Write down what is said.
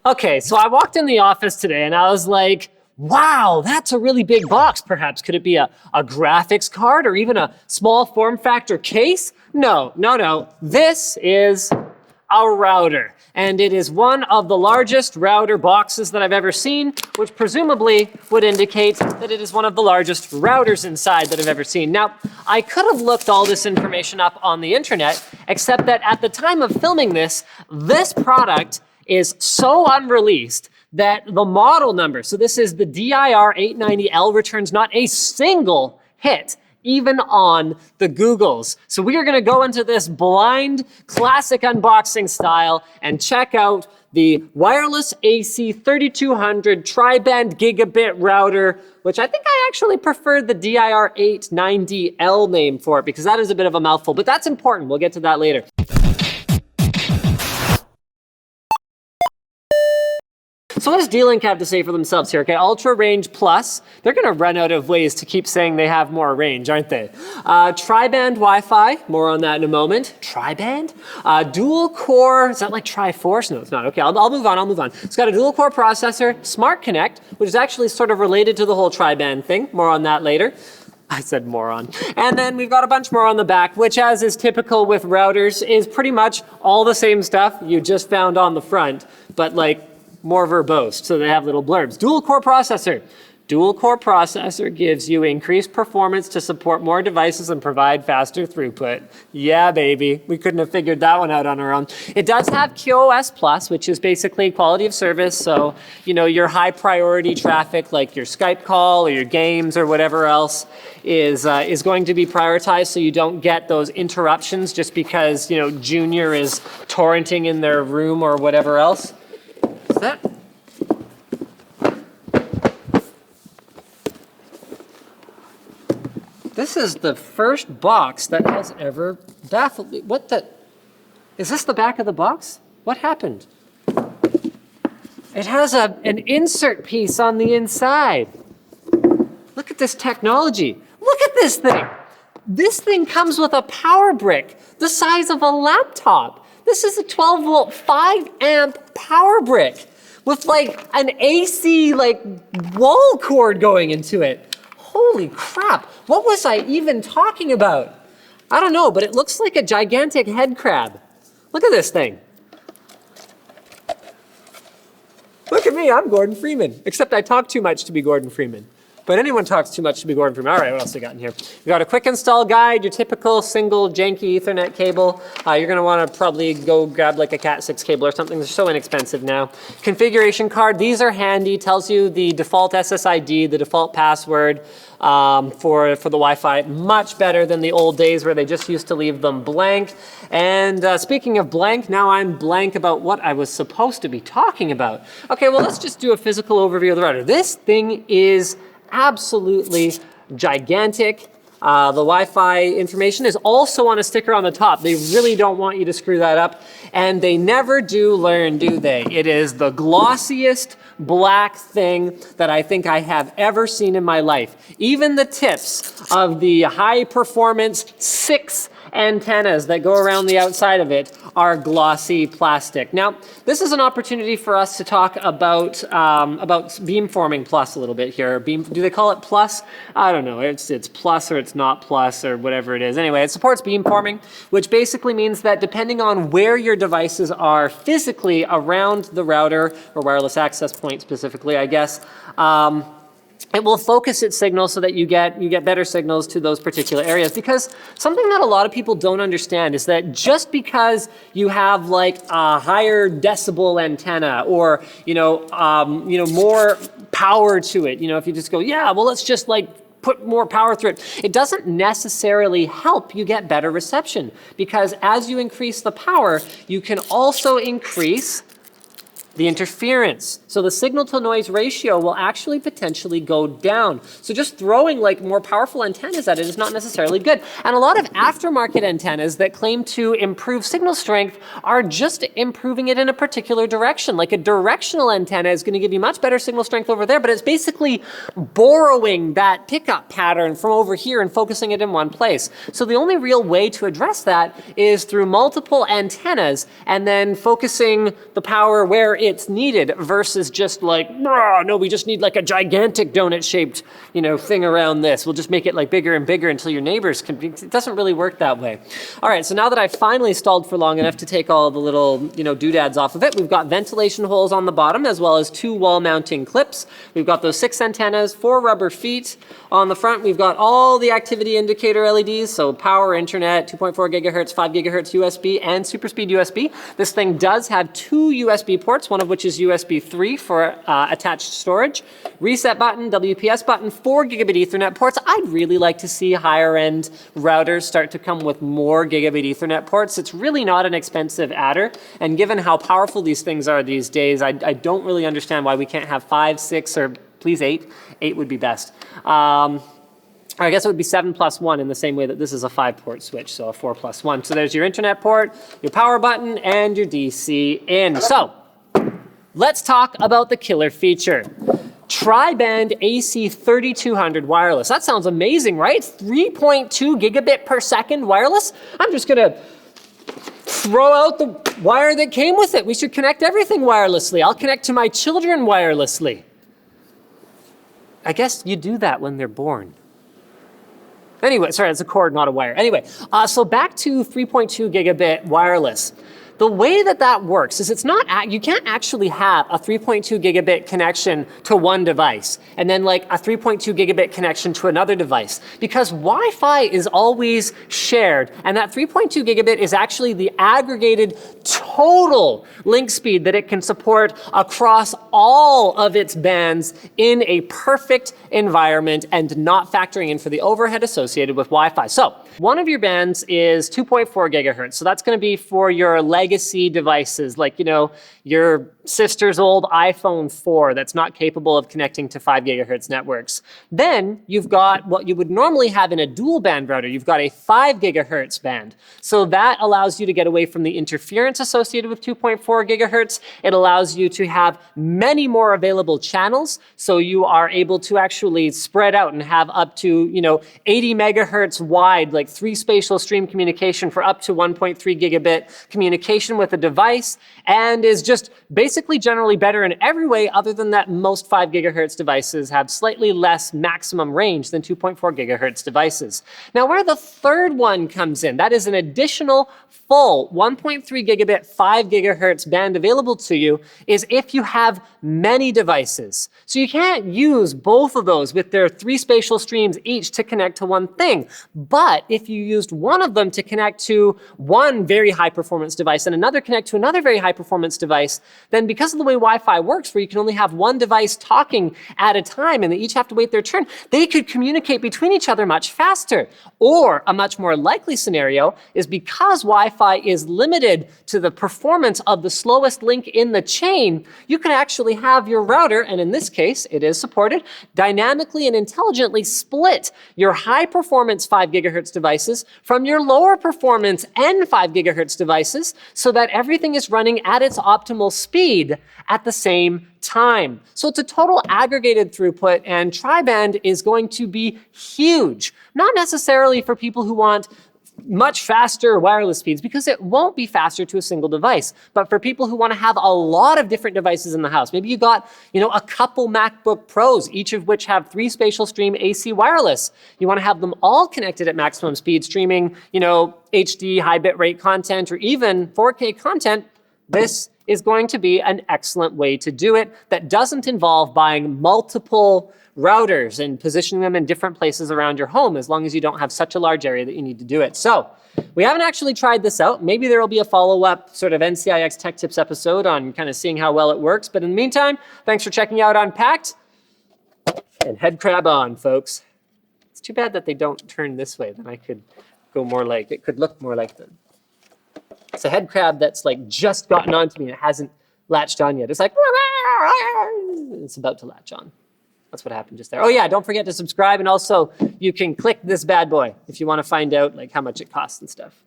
Okay, so I walked in the office today and I was like, wow, that's a really big box. Perhaps could it be a graphics card or even a small form factor case? No. This is a router. And it is one of the largest router boxes that I've ever seen, which presumably would indicate that it is one of the largest routers inside that I've ever seen. Now, I could have looked all this information up on the internet, except that at the time of filming this product is so unreleased that the model number, so this is the DIR890L, returns not a single hit, even on the Googles. So we are gonna go into this blind classic unboxing style and check out the wireless AC 3200 tri-band gigabit router, which I think I actually prefer the DIR890L name for it because that is a bit of a mouthful, but that's important. We'll get to that later. So what does D-Link have to say for themselves here? Okay, Ultra Range Plus. They're gonna run out of ways to keep saying they have more range, aren't they? Tri-band Wi-Fi, more on that in a moment. Tri-band? Dual core, is that like Tri-Force? No, it's not. Okay, I'll move on. It's got a dual core processor, Smart Connect, which is actually sort of related to the whole tri-band thing. More on that later. I said moron. And then we've got a bunch more on the back, which, as is typical with routers, is pretty much all the same stuff you just found on the front, but like more verbose, so they have little blurbs. Dual core processor. Dual core processor gives you increased performance to support more devices and provide faster throughput. Yeah, baby. We couldn't have figured that one out on our own. It does have QoS Plus, which is basically quality of service. So, you know, your high priority traffic, like your Skype call or your games or whatever else is going to be prioritized so you don't get those interruptions just because, you know, Junior is torrenting in their room or whatever else. Is that? This is the first box that has ever baffled me. What the? Is this the back of the box? What happened? It has an insert piece on the inside. Look at this technology. Look at this thing. This thing comes with a power brick the size of a laptop. This is a 12 volt, 5 amp power brick with like an AC like wall cord going into it. Holy crap, what was I even talking about? I don't know, but it looks like a gigantic head crab. Look at this thing. Look at me, I'm Gordon Freeman, except I talk too much to be Gordon Freeman. But anyone talks too much to be Gordon Freeman. All right, what else we got in here? We got a quick install guide, your typical single janky Ethernet cable. You're gonna wanna probably go grab like a Cat6 cable or something. They're so inexpensive now. Configuration card, these are handy. Tells you the default SSID, the default password for the Wi-Fi. Much better than the old days where they just used to leave them blank. And speaking of blank, now I'm blank about what I was supposed to be talking about. Okay, well, let's just do a physical overview of the router. This thing is absolutely gigantic. The Wi-Fi information is also on a sticker on the top. They really don't want you to screw that up. And they never do learn, do they? It is the glossiest black thing that I think I have ever seen in my life. Even the tips of the high performance 6 antennas that go around the outside of it are glossy plastic. Now, this is an opportunity for us to talk about beamforming plus a little bit here. Do they call it plus? I don't know. It's plus or it's not plus or whatever it is. Anyway, it supports beamforming, which basically means that depending on where your devices are physically around the router or wireless access point specifically, I guess, it will focus its signal so that you get better signals to those particular areas. Because something that a lot of people don't understand is that just because you have like a higher decibel antenna or more power to it, if you just go, yeah, well, let's just like put more power through it, it doesn't necessarily help you get better reception. Because as you increase the power, you can also increase the interference. So the signal to noise ratio will actually potentially go down. So just throwing like more powerful antennas at it is not necessarily good. And a lot of aftermarket antennas that claim to improve signal strength are just improving it in a particular direction. Like a directional antenna is gonna give you much better signal strength over there, but it's basically borrowing that pickup pattern from over here and focusing it in one place. So the only real way to address that is through multiple antennas and then focusing the power where it's needed versus just like, no, we just need like a gigantic donut-shaped, thing around this. We'll just make it like bigger and bigger until your neighbors can be. It doesn't really work that way. All right, so now that I've finally stalled for long enough to take all the little, doodads off of it, we've got ventilation holes on the bottom as well as 2 wall mounting clips. We've got those 6 antennas, 4 rubber feet. On the front, we've got all the activity indicator LEDs, so power, internet, 2.4 gigahertz, 5 gigahertz USB, and super speed USB. This thing does have 2 USB ports, one of which is USB 3 for attached storage. Reset button, WPS button, 4 gigabit Ethernet ports. I'd really like to see higher end routers start to come with more gigabit Ethernet ports. It's really not an expensive adder, and given how powerful these things are these days, I don't really understand why we can't have 5, 6, or please 8. 8 would be best. I guess it would be 7+1 in the same way that this is a 5-port switch, so a 4+1. So there's your internet port, your power button, and your DC in. So let's talk about the killer feature. Tri-band AC 3200 wireless. That sounds amazing, right? 3.2 gigabit per second wireless. I'm just gonna throw out the wire that came with it. We should connect everything wirelessly. I'll connect to my children wirelessly. I guess you do that when they're born. Anyway, sorry, it's a cord, not a wire. Anyway, so back to 3.2 gigabit wireless. The way that works is you can't actually have a 3.2 gigabit connection to one device and then like a 3.2 gigabit connection to another device, because Wi-Fi is always shared, and that 3.2 gigabit is actually the aggregated total link speed that it can support across all of its bands in a perfect environment and not factoring in for the overhead associated with Wi-Fi. So one of your bands is 2.4 gigahertz. So that's going to be for your legacy devices, like, your sister's old iPhone 4 that's not capable of connecting to 5 gigahertz networks. Then you've got what you would normally have in a dual band router. You've got a 5 gigahertz band. So that allows you to get away from the interference associated with 2.4 gigahertz. It allows you to have many more available channels. So you are able to actually spread out and have up to, 80 megahertz wide, like 3 spatial stream communication for up to 1.3 gigabit communication with a device, and is just basically generally better in every way other than that most 5 gigahertz devices have slightly less maximum range than 2.4 gigahertz devices. Now, where the third one comes in, that is an additional full 1.3 gigabit 5 gigahertz band available to you, is if you have many devices. So you can't use both of those with their 3 spatial streams each to connect to one thing. But if you used one of them to connect to one very high performance device and another connect to another very high performance device, then because of the way Wi-Fi works, where you can only have one device talking at a time and they each have to wait their turn, they could communicate between each other much faster. Or a much more likely scenario is because Wi-Fi is limited to the performance of the slowest link in the chain, you can actually have your router, and in this case, it is supported, dynamically and intelligently split your high performance 5 gigahertz devices from your lower performance N5 gigahertz devices so that everything is running at its optimal speed at the same time. So it's a total aggregated throughput, and tri-band is going to be huge. Not necessarily for people who want much faster wireless speeds, because it won't be faster to a single device. But for people who want to have a lot of different devices in the house, maybe you got, a couple MacBook Pros, each of which have 3 spatial stream AC wireless. You want to have them all connected at maximum speed, streaming, HD high bitrate content or even 4K content. This is going to be an excellent way to do it that doesn't involve buying multiple routers and positioning them in different places around your home, as long as you don't have such a large area that you need to do it. So we haven't actually tried this out. Maybe there will be a follow-up sort of NCIX Tech Tips episode on kind of seeing how well it works. But in the meantime, thanks for checking out Unpacked, and head crab on, folks. It's too bad that they don't turn this way. Then I could go more like, it could look more like them. It's a head crab that's like just gotten onto me and it hasn't latched on yet. It's like, it's about to latch on. That's what happened just there. Oh yeah, don't forget to subscribe, and also you can click this bad boy if you want to find out like how much it costs and stuff.